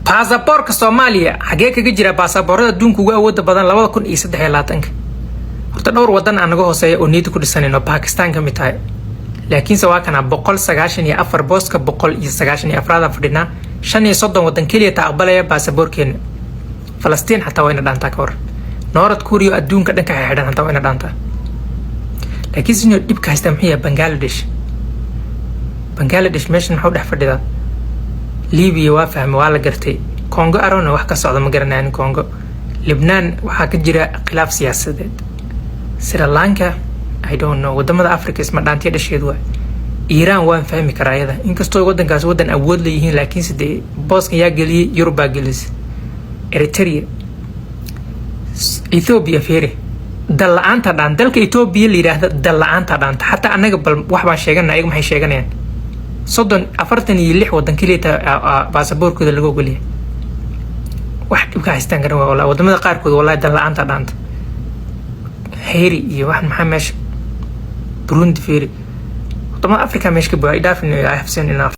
باسبورك Soomaaliya xagee kaga jira baasaboorada adduunka ugu awoodda badan 2023 horta dhowr wadan anaga hooseeya oo niyad ku dhisanayno Pakistan ka mid tahay laakiin sawa kana 194 booska 194 fadhina 35 wadan kaliya taqbalaya baasaboorkeena Falastiin xataa wayna dhaantaa ka hor North Korea adduunka dhanka xidhan xataa wayna dhaantaa laakiin sinoo dibka haysta maxay Bangladesh meeshan waxa dhex fadhida Libya waa fahmay waa la gartay Congo arona wax ka socdo ma garanayaan Congo Lebanon waxa ka jira khilaaf siyaasadeed Sri Lanka I don't know wadamada Afrika isma dhaantiya dhasheedu waa Iran waan fahmi karaayada inkastoo wadankaas wadan awood leeyihiin laakiin sidee booska yaa galiyay Europe galis Eritrea Ethiopia feere dalaanta dhan dalka Ethiopia la yiraahdo dalaanta dhan hatta anaga bal wax baan sheeganaa ayaga maxay sheeganayaan 46 wadan kaliya baasaboorkooda lagu ogoliyay wax dibka haystaan garan waa walaal wadamada qaar kood wallahi dalaanta dhaanta heeri iyo wax maxaa meesha Burundi feeri wadamada Afrika meesha ka baa idaafin I have seen enough